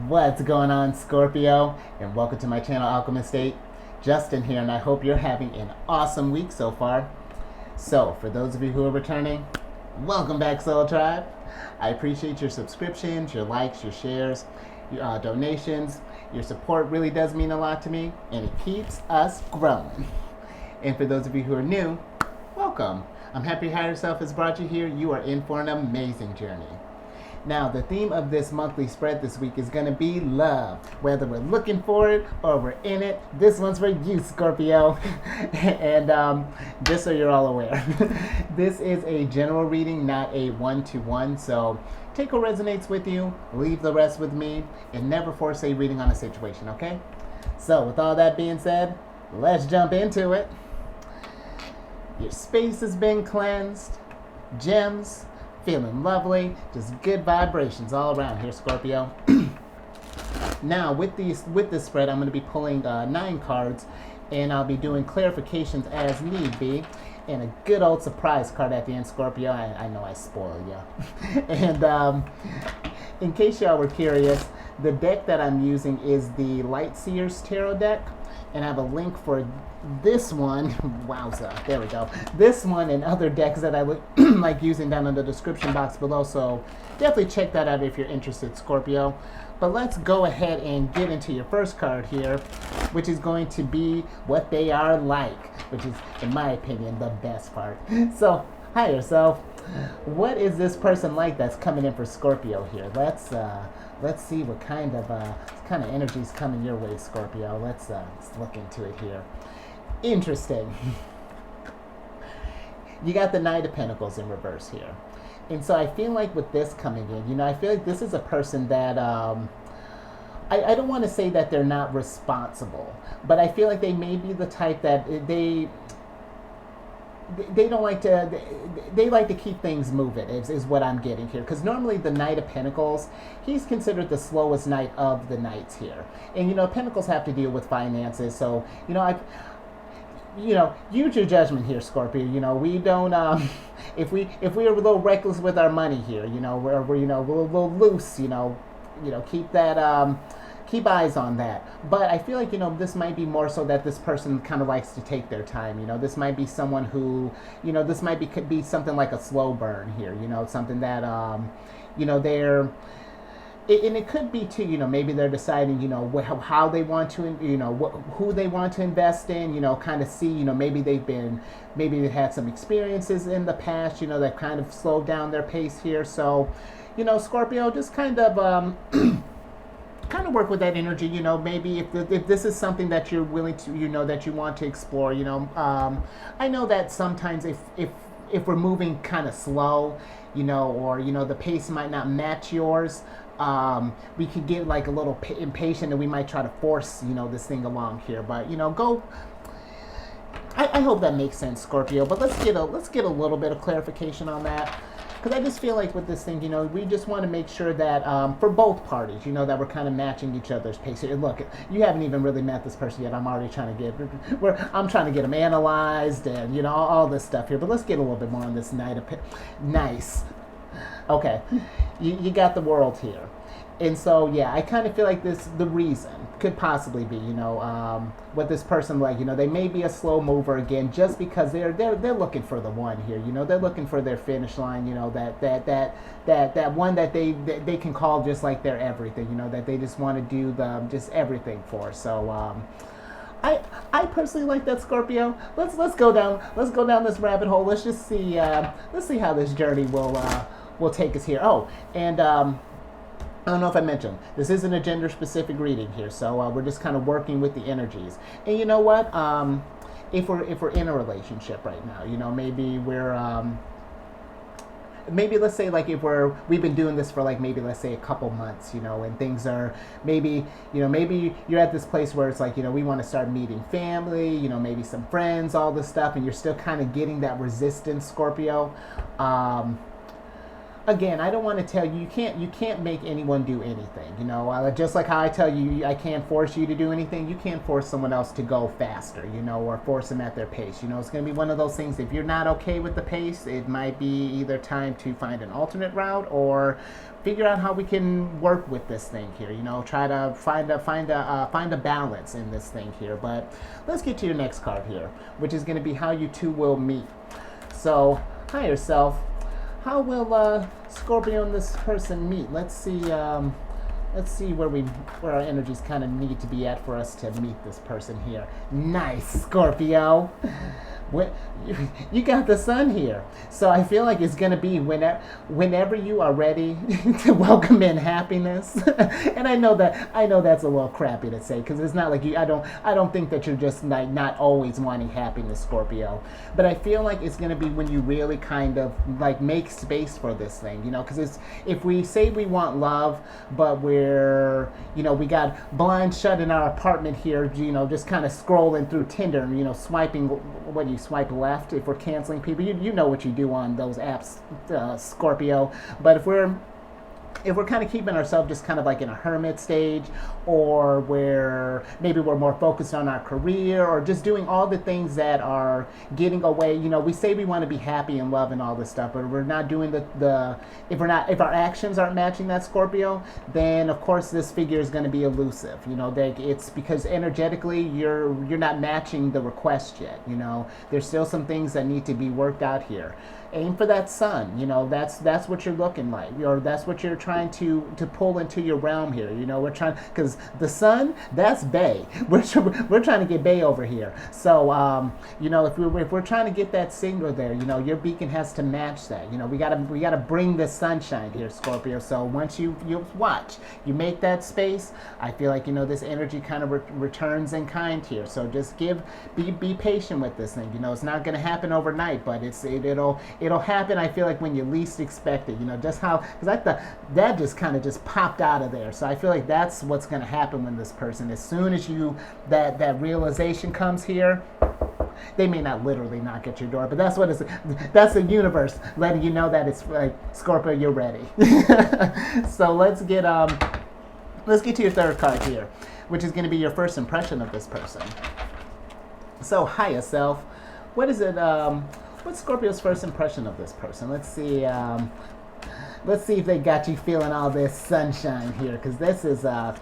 What's going on, Scorpio? And welcome to my channel, Alchemist. Justin here, and I hope you're having an awesome week so far. So, for those of you who are returning, welcome back, Soul Tribe. I appreciate your subscriptions, your likes, your shares, your donations. Your support really does mean a lot to me, and it keeps us growing. And for those of you who are new, welcome. I'm happy Higher Self has brought you here. You are in for an amazing journey. Now, the theme of this monthly spread this week is going to be love. Whether we're looking for it or we're in it, this one's for you, Scorpio. And just so you're all aware, this is a general reading, not a one-to-one. So take what resonates with you, leave the rest with me, and never force a reading on a situation, okay? So with all that being said, let's jump into it. Your space has been cleansed. Gems. Feeling lovely, just good vibrations all around here, Scorpio. Now, with this spread, I'm going to be pulling 9 cards, and I'll be doing clarifications as need be, and a good old surprise card at the end, Scorpio. I know I spoil you. And in case y'all were curious, the deck that I'm using is the Light Seers Tarot deck, and I have a link for this one. Wowza, there we go. This one and other decks that I like using down in the description box below, so definitely check that out if you're interested, Scorpio. But let's go ahead and get into your first card here, which is going to be what they are like, which is, in my opinion, the best part. So, higher self, what is this person like that's coming in for Scorpio here? Let's see what kind of energy is coming your way, Scorpio. Let's look into it here. Interesting. You got the Knight of Pentacles in reverse here. And so I feel like with this coming in, I feel like this is a person that, I don't want to say that they're not responsible, but I feel like they may be the type that they don't like to, they like to keep things moving, is what I'm getting here. Because normally the Knight of Pentacles, he's considered the slowest knight of the knights here. And, Pentacles have to deal with finances, so, use your judgment here, Scorpio. We don't, if we are a little reckless with our money here, we're a little loose, keep that, keep eyes on that. But I feel like, this might be more so that this person kind of likes to take their time. This might be someone who, this could be something like a slow burn here, something that, they're, and it could be too, maybe they're deciding, how they want to, who they want to invest in, kind of see, maybe they've had some experiences in the past, that kind of slowed down their pace here. So, Scorpio, just kind of, kind of work with that energy, maybe if this is something that you're willing to, that you want to explore, I know that sometimes if we're moving kind of slow, or, the pace might not match yours, we could get like a little impatient and we might try to force, this thing along here, but, go, I hope that makes sense, Scorpio, but let's get a little bit of clarification on that. Because I just feel like with this thing, we just want to make sure that for both parties, that we're kind of matching each other's pace. Look, you haven't even really met this person yet. I'm already trying to I'm trying to get them analyzed and, all this stuff here. But let's get a little bit more on this Knight of Nice. Okay, you got the World here. And so, yeah, I kind of feel like the reason could possibly be, what this person like, they may be a slow mover again, just because they're looking for the one here, they're looking for their finish line, that one that they can call just like their everything, that they just want to do just everything for. So, I personally like that, Scorpio. Let's go down this rabbit hole. Let's see how this journey will take us here. Oh, and I don't know if I mentioned, this isn't a gender-specific reading here, so we're just kind of working with the energies. And you know what? If we're in a relationship right now, maybe maybe let's say like if we've been doing this for like maybe let's say a couple months, and things are maybe you're at this place where it's like, we want to start meeting family, maybe some friends, all this stuff, and you're still kind of getting that resistance, Scorpio. again, I don't want to tell you, you can't make anyone do anything. You know, just like how I tell you I can't force you to do anything, you can't force someone else to go faster, you know, or force them at their pace. You know, it's going to be one of those things. If you're not okay with the pace, it might be either time to find an alternate route or figure out how we can work with this thing here. You know, try to find a balance in this thing here. But let's get to your next card here, which is going to be how you two will meet. So, higher self, how will Scorpio and this person meet? Let's see where our energies kind of need to be at for us to meet this person here. Nice, Scorpio. You got the sun here, so I feel like it's gonna be whenever you are ready to welcome in happiness. And I know that's a little crappy to say because it's not like you. I don't think that you're just like not always wanting happiness, Scorpio. But I feel like it's gonna be when you really kind of like make space for this thing, you know. Because if we say we want love, but we're we got blinds shut in our apartment here, you know, just kind of scrolling through Tinder and swiping. What do you swipe left if we're canceling people? You know what you do on those apps, Scorpio. But if we're kind of keeping ourselves just kind of like in a hermit stage, or where maybe we're more focused on our career, or just doing all the things that are getting away, we say we want to be happy and love and all this stuff, but we're not doing if our actions aren't matching that, Scorpio, then of course this figure is going to be elusive. It's because energetically you're not matching the request yet. There's still some things that need to be worked out here. Aim for that sun. That's what you're looking like, or that's what you're trying to pull into your realm here. We're trying, because the sun, that's Bay. We're trying to get Bay over here. So if we're trying to get that signal there, your beacon has to match that. We gotta bring the sunshine here, Scorpio. So once you watch, you make that space, I feel like this energy kind of returns in kind here. So just be patient with this thing. It's not gonna happen overnight, but it'll happen, I feel like, when you least expect it. Just how, because I thought that just kind of just popped out of there. So I feel like that's what's going to happen when this person, as soon as that realization comes here, they may not literally knock at your door, but that's the universe letting you know that it's like, Scorpio, you're ready. So let's get to your third card here, which is going to be your first impression of this person. So, higher self, what is it? What's Scorpio's first impression of this person? Let's see. Let's see if they got you feeling all this sunshine here, because this is hold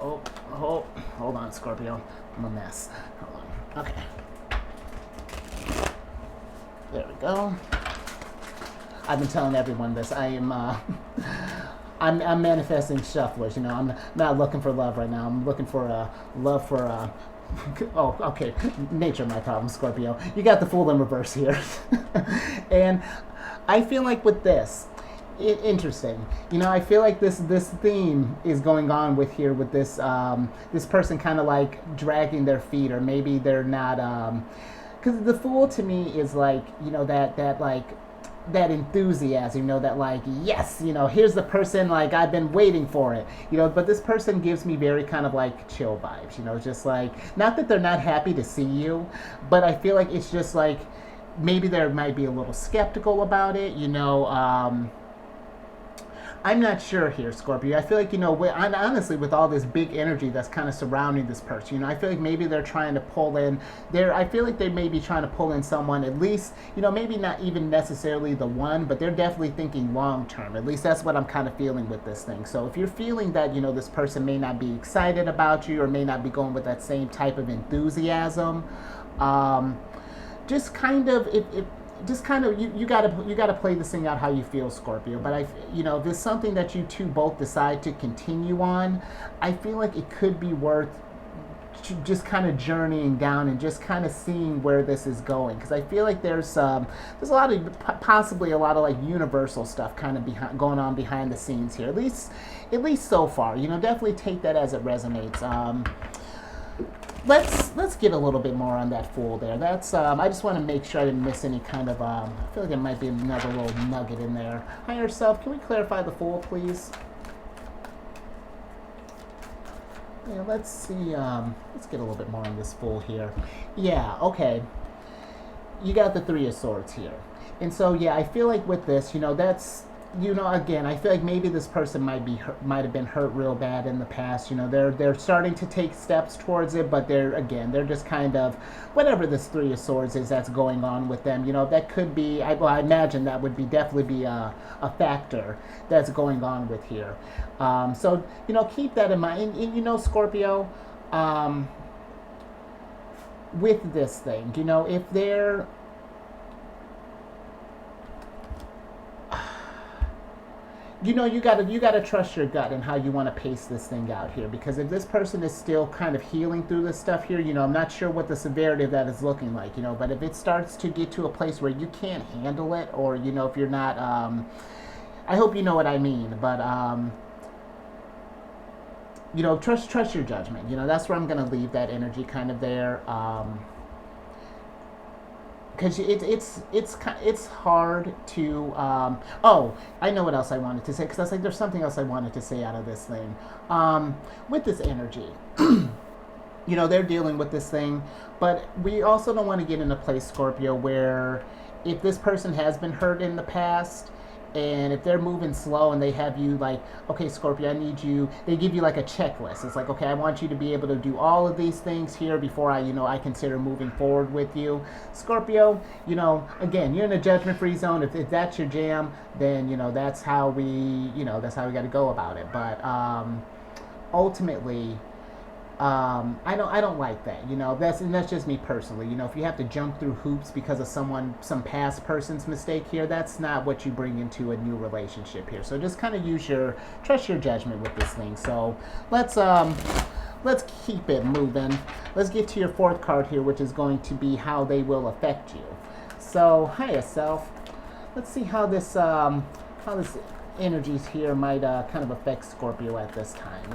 on, Scorpio. I'm a mess. Hold on. Okay. There we go. I've been telling everyone this. I am. I'm manifesting shufflers. I'm not looking for love right now. I'm looking for love for. Oh, okay. Nature, my problem, Scorpio. You got the Fool in reverse here. And I feel like with this, interesting. I feel like this theme is going on with this this person kind of like dragging their feet, or maybe they're not. Because the Fool to me is like, that enthusiasm, that like, yes, here's the person, like, I've been waiting for it, but this person gives me very kind of like chill vibes, just like, not that they're not happy to see you, but I feel like it's just like, maybe there might be a little skeptical about it, I'm not sure here, Scorpio. I feel like, honestly, with all this big energy that's kind of surrounding this person, I feel like maybe they're trying to pull in, I feel like they may be trying to pull in someone, at least, maybe not even necessarily the one, but they're definitely thinking long term. At least that's what I'm kind of feeling with this thing. So if you're feeling that, this person may not be excited about you, or may not be going with that same type of enthusiasm, just kind of, you gotta play this thing out how you feel, Scorpio. But if there's something that you two both decide to continue on, I feel like it could be worth just kind of journeying down and just kind of seeing where this is going. Because I feel like there's a lot of, possibly a lot of like universal stuff kind of going on behind the scenes here. At least so far. Definitely take that as it resonates. Let's get a little bit more on that Fool there. That's I just want to make sure I didn't miss any kind of I feel like there might be another little nugget in there. Higher self, can we clarify the Fool, please? Yeah, let's see. Let's get a little bit more on this Fool here. Yeah, okay. You got the Three of Swords here, and so yeah, I feel like with this, again, I feel like maybe this person might have been hurt real bad in the past. They're starting to take steps towards it, but they're just kind of whatever this Three of Swords is that's going on with them. That could be. I imagine that would be definitely be a factor that's going on with here. So keep that in mind. And Scorpio, with this thing, if they're you gotta trust your gut and how you want to pace this thing out here, because if this person is still kind of healing through this stuff here, I'm not sure what the severity of that is looking like, but if it starts to get to a place where you can't handle it, or if you're not, I hope you know what I mean, but trust your judgment. That's where I'm gonna leave that energy kind of there. Because it's hard to oh, I know what else I wanted to say, because I was like, there's something else I wanted to say out of this thing, with this energy. They're dealing with this thing, but we also don't want to get in a place, Scorpio, where if this person has been hurt in the past, and if they're moving slow and they have you like, okay, Scorpio, I need you, they give you like a checklist. It's like, okay, I want you to be able to do all of these things here before I consider moving forward with you. Scorpio, again, you're in a judgment-free zone. If that's your jam, then, that's how we got to go about it. But ultimately, I don't like that. That's just me personally. If you have to jump through hoops because of some past person's mistake here, that's not what you bring into a new relationship here. So just kind of trust your judgment with this thing. So let's keep it moving. Let's get to your fourth card here, which is going to be how they will affect you. So higher self. Let's see how this energies here might kind of affect Scorpio at this time.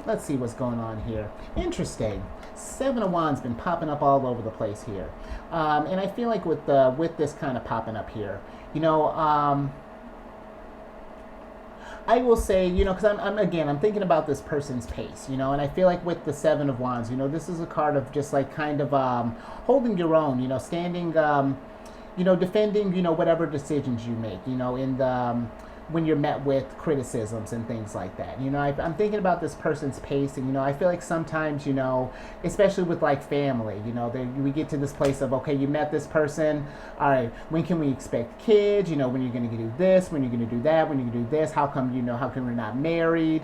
Let's see what's going on here. Interesting. Seven of Wands been popping up all over the place here, and I feel like with this kind of popping up here, I will say, because I'm thinking about this person's pace, and I feel like with the Seven of Wands, this is a card of just like kind of holding your own, standing, defending, whatever decisions you make, in the when you're met with criticisms and things like that. I'm thinking about this person's pace, and I feel like sometimes, especially with like family, we get to this place of, okay, you met this person, all right, when can we expect kids? When you're going to do this, when you're going to do that, when you're going to do this, how come we're not married?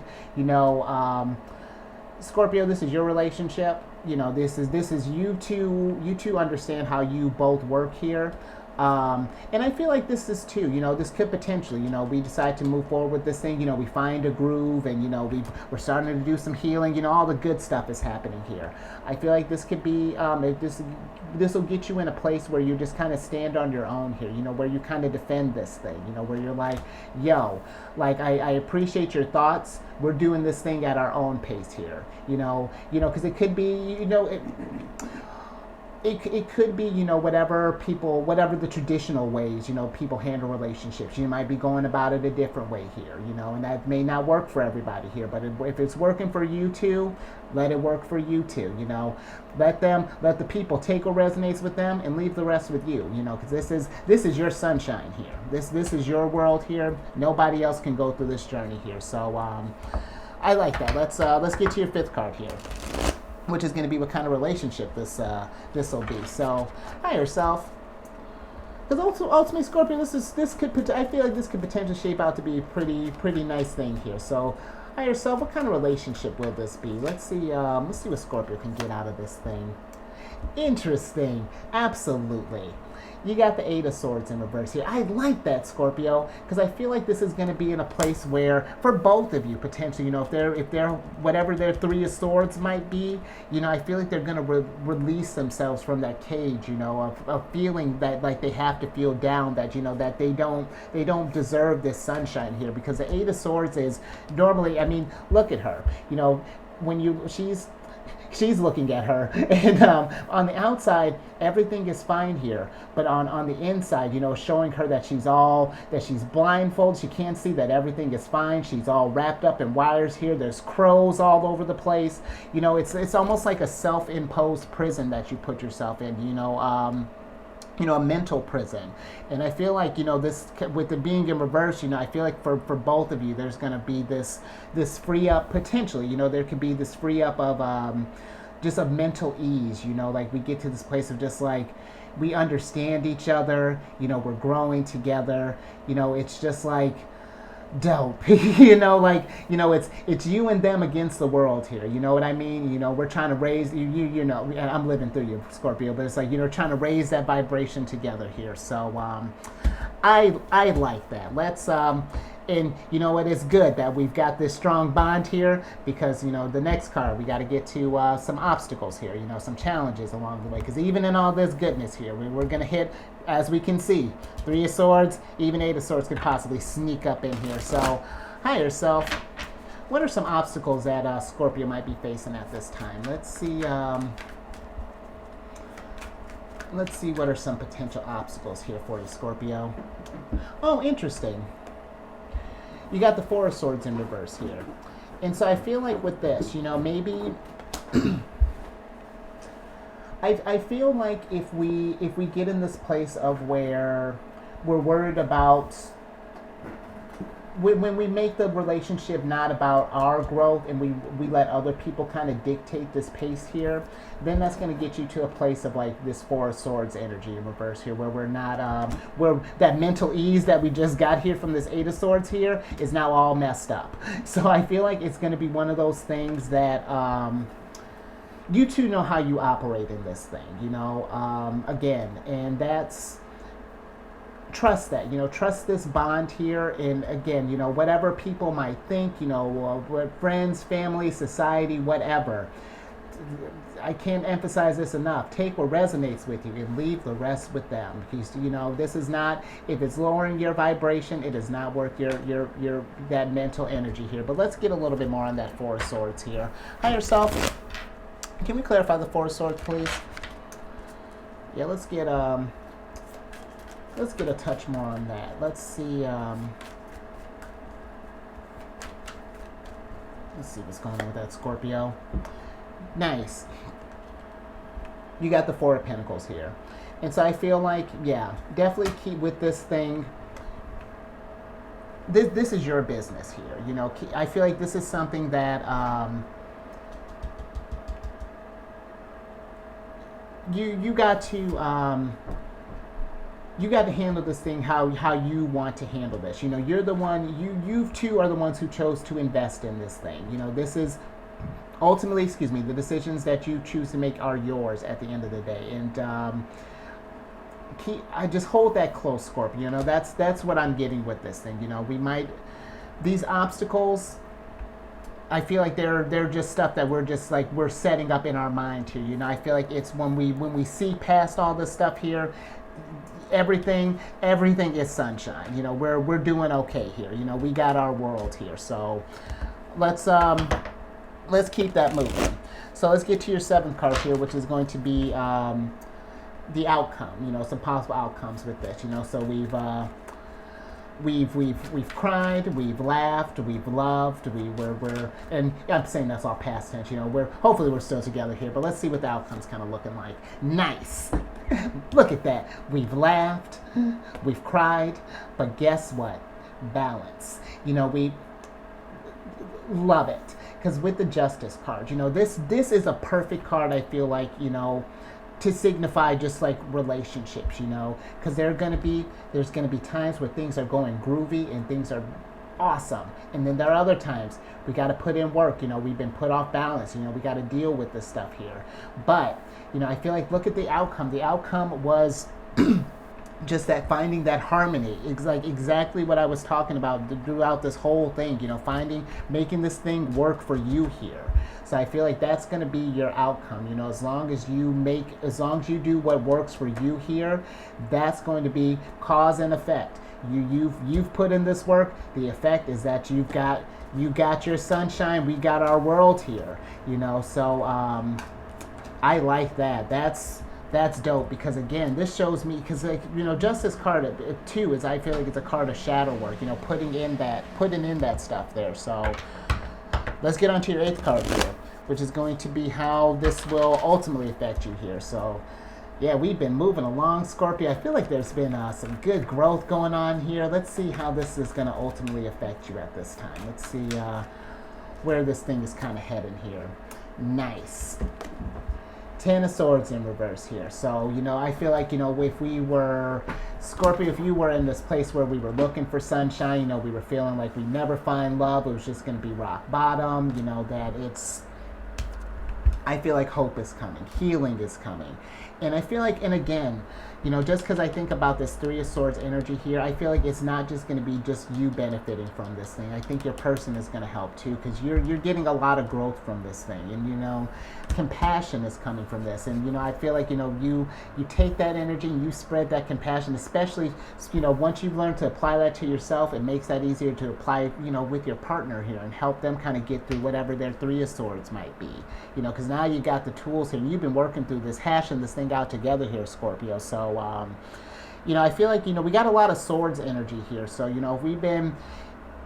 Scorpio, this is your relationship. This is you two understand how you both work here. And I feel like this is too, this could potentially, we decide to move forward with this thing, we find a groove, and, we're starting to do some healing, all the good stuff is happening here. I feel like this could be, this will get you in a place where you just kind of stand on your own here, where you kind of defend this thing, where you're like, yo, like, I appreciate your thoughts. We're doing this thing at our own pace here, because it could be, it could be, whatever the traditional ways, people handle relationships. You might be going about it a different way here, and that may not work for everybody here. But if it's working for you two, let it work for you two, Let the people take what resonates with them and leave the rest with you, because this is your sunshine here. This is your world here. Nobody else can go through this journey here. So I like that. Let's get to your fifth card here, which is going to be what kind of relationship this will be. So, higher self. Because ultimately, Scorpio, I feel like this could potentially shape out to be a pretty nice thing here. So, higher self, what kind of relationship will this be? Let's see what Scorpio can get out of this thing. Interesting. Absolutely. You got the Eight of Swords in reverse here. I like that, Scorpio, because I feel like this is going to be in a place where, for both of you, potentially, if they're whatever their Three of Swords might be, I feel like they're going to release themselves from that cage, of feeling that like they have to feel down, that that they don't deserve this sunshine here, because the Eight of Swords is normally, look at her, when she's looking at her, and on the outside everything is fine here, but on the inside, showing her that she's blindfolded, she can't see that everything is fine, she's all wrapped up in wires here, there's crows all over the place, it's almost like a self-imposed prison that you put yourself in, a mental prison. And I feel like, this, with it being in reverse, I feel like for both of you, there's going to be this free up potentially, there could be this free up of just of mental ease, like we get to this place of just like we understand each other, we're growing together, it's just like dope. It's you and them against the world here, you know what I mean? We're trying to raise I'm living through you, Scorpio, but it's like, trying to raise that vibration together here. So I like that. Let's and it is good that we've got this strong bond here, because the next card we got to get to some obstacles here, some challenges along the way, because even in all this goodness here, we're going to hit, as we can see, 3 of Swords, even 8 of Swords could possibly sneak up in here. So higher self, what are some obstacles that Scorpio might be facing at this time? Let's see what are some potential obstacles here for you, Scorpio. Oh, interesting. You got the 4 of Swords in reverse here. And so I feel like with this, maybe I feel like if we get in this place of where we're worried about when we make the relationship not about our growth, and we let other people kind of dictate this pace here, then that's going to get you to a place of like this 4 of Swords energy in reverse here, where we're not where that mental ease that we just got here from this 8 of Swords here is now all messed up. So I feel like it's going to be one of those things that you two know how you operate in this thing, again, and that's, trust that, trust this bond here. And again, whatever people might think, friends, family, society, whatever, I can't emphasize this enough. Take what resonates with you and leave the rest with them. This is not, if it's lowering your vibration, it is not worth your that mental energy here. But let's get a little bit more on that 4 of Swords here. Higher self, can we clarify the 4 of Swords, please? Yeah, let's get a touch more on that. Let's see what's going on with that, Scorpio. Nice. You got the 4 of Pentacles here. And so I feel like, yeah, definitely keep with this thing. This is your business here. I feel like this is something that you got to handle this thing how you want to handle this. You're the one, you two are the ones who chose to invest in this thing. This is ultimately, the decisions that you choose to make are yours at the end of the day. And I just hold that close, Scorpio. That's what I'm getting with this thing. These obstacles, I feel like they're just stuff that we're setting up in our mind here. I feel like it's when we see past all this stuff here, everything is sunshine. We're doing okay here. We got our world here. So let's keep that moving. So let's get to your 7th card here, which is going to be the outcome. Some possible outcomes with this. So we've cried, we've laughed, we've loved, we're and I'm saying that's all past tense. Hopefully we're still together here, but let's see what the outcome's kind of looking like. Nice. Look at that. We've laughed, we've cried, but guess what? Balance. We love it, because with the Justice card, this is a perfect card. I feel like, to signify just like relationships, because there's gonna be times where things are going groovy and things are awesome, and then there are other times we got to put in work. We've been put off balance. We got to deal with this stuff here. But I feel like, look at the outcome. The outcome was just that, finding that harmony. It's like exactly what I was talking about throughout this whole thing. Making this thing work for you here. So I feel like that's going to be your outcome. As long as you do what works for you here, that's going to be cause and effect. You've put in this work. The effect is that you got your sunshine. We got our world here. So I like that. That's dope, because again, this shows me, because Justice card too is, I feel like it's a card of shadow work. Putting in that stuff there. So let's get on to your 8th card here, which is going to be how this will ultimately affect you here. So Yeah, we've been moving along, Scorpio. I feel like there's been some good growth going on here. Let's see how this is going to ultimately affect you at this time. Let's see where this thing is kind of heading here. Nice. Ten of Swords in reverse here. So, I feel like, if we were, Scorpio, if you were in this place where we were looking for sunshine, we were feeling like we never find love, it was just going to be rock bottom, that I feel like hope is coming, healing is coming. And I feel like, and again, just because I think about this Three of Swords energy here, I feel like it's not just going to be just you benefiting from this thing. I think your person is going to help too, because you're getting a lot of growth from this thing, and compassion is coming from this. And I feel like you take that energy and you spread that compassion, especially once you've learned to apply that to yourself, it makes that easier to apply with your partner here and help them kind of get through whatever their Three of Swords might be. Because now you got the tools here. You've been working through this, hashing this thing out together here, Scorpio. So I feel like we got a lot of swords energy here. So if we've been,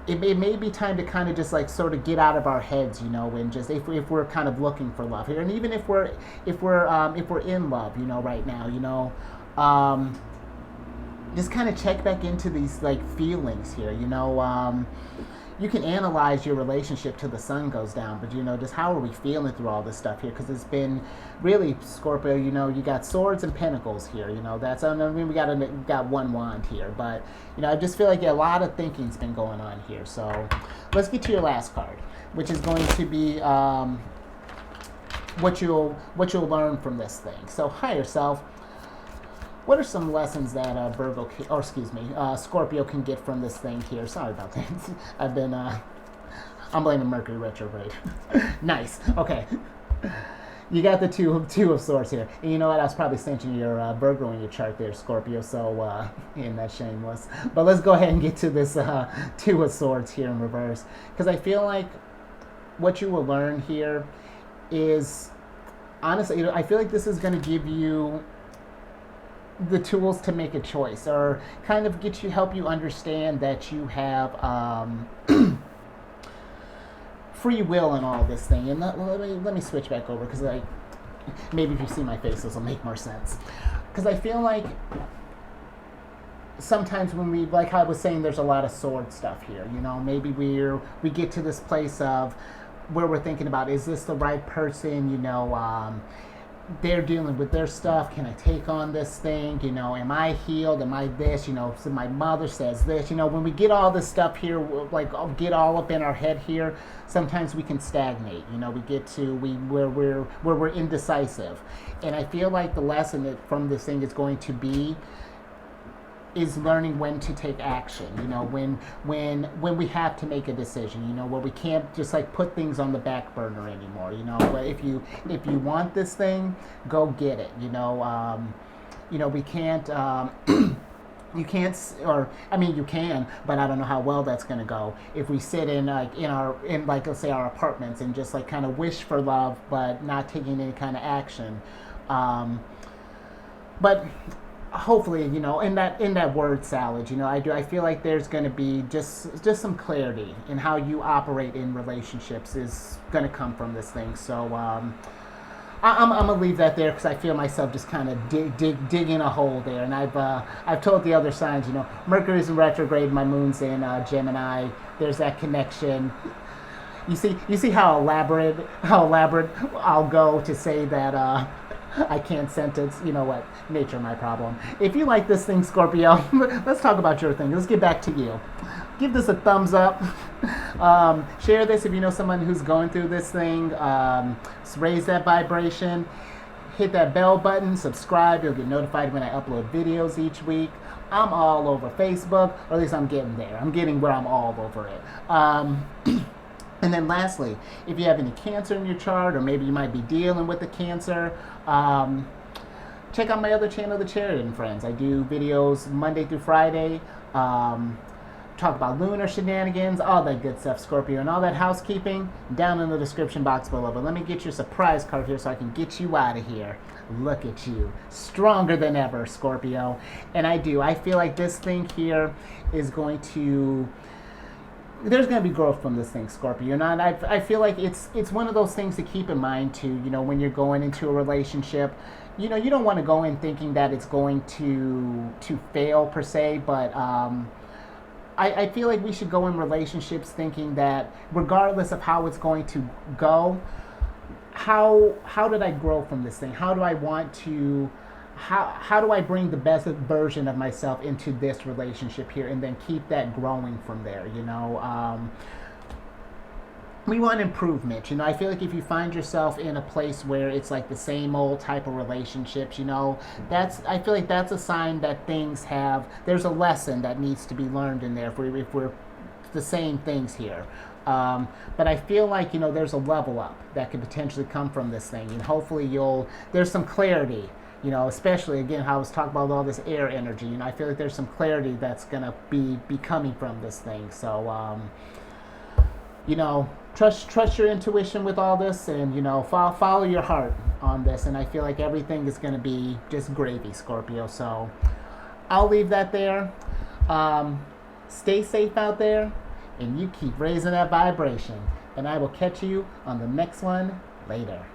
it may be time to kind of just like sort of get out of our heads, and just if we're kind of looking for love here, and even if we're in love, right now, just kind of check back into these like feelings here, you can analyze your relationship till the sun goes down, but just how are we feeling through all this stuff here? Because it's been really, Scorpio, you got swords and pentacles here, that's, I mean, we got one wand here, but I just feel like a lot of thinking's been going on here. So let's get to your last card, which is going to be what you'll learn from this thing. So higher self. What are some lessons that Scorpio can get from this thing here? Sorry about that. I'm blaming Mercury retrograde. Nice. Okay. You got the two of Swords here. And you know what? I was probably cinching your Virgo in your chart there, Scorpio. So, and that's shameless. But let's go ahead and get to this Two of Swords here in reverse. Because I feel like what you will learn here is, honestly, I feel like this is going to give you the tools to make a choice, or kind of help you understand that you have free will in all this thing. And let me switch back over, because maybe if you see my face, this will make more sense. Because I feel like sometimes when we, like I was saying, there's a lot of sword stuff here. Maybe we get to this place of where we're thinking about, is this the right person? They're dealing with their stuff. Can I take on this thing? Am I healed? Am I this? So my mother says this. When we get all this stuff here, like get all up in our head here, sometimes we can stagnate. We get to where we're indecisive, and I feel like the lesson from this thing is learning when to take action, when we have to make a decision, where we can't just like put things on the back burner anymore, but if you want this thing, go get it, we can't, you can't, or I mean you can, but I don't know how well that's going to go if we sit in let's say our apartments and just like kind of wish for love but not taking any kind of action, but hopefully, in that word salad, I feel like there's going to be just some clarity in how you operate in relationships is going to come from this thing. So I'm gonna leave that there, because I feel myself just kind of digging a hole there. And I've told the other signs, Mercury's in retrograde, my moon's in Gemini. There's that connection. You see how elaborate I'll go to say that. I can't sentence. You know what? Nature my problem. If you like this thing, Scorpio, let's talk about your thing. Let's get back to you. Give this a thumbs up. Share this if you know someone who's going through this thing. Raise that vibration. Hit that bell button. Subscribe. You'll get notified when I upload videos each week. I'm all over Facebook, or at least I'm getting there. I'm getting where I'm all over it. And then lastly, if you have any cancer in your chart, or maybe you might be dealing with the cancer, check out my other channel, The Chariot Friends. I do videos Monday through Friday, talk about lunar shenanigans, all that good stuff, Scorpio, and all that housekeeping down in the description box below. But let me get your surprise card here so I can get you out of here. Look at you, stronger than ever, Scorpio. And I feel like this thing here is going to there's going to be growth from this thing, Scorpio. And I feel like it's one of those things to keep in mind too. When you're going into a relationship, you don't want to go in thinking that it's going to fail per se, but I feel like we should go in relationships thinking that regardless of how it's going to go, how did I grow from this thing? How do I want to how do I bring the best version of myself into this relationship here, and then keep that growing from there? We want improvement. I feel like if you find yourself in a place where it's like the same old type of relationships, I feel like that's a sign that there's a lesson that needs to be learned in there if we're the same things here. But I feel like there's a level up that could potentially come from this thing, and hopefully there's some clarity. Especially again how I was talking about all this air energy. I feel like there's some clarity that's gonna be coming from this thing. So trust your intuition with all this, and follow your heart on this. And I feel like everything is gonna be just gravy, Scorpio. So I'll leave that there. Stay safe out there, and you keep raising that vibration. And I will catch you on the next one later.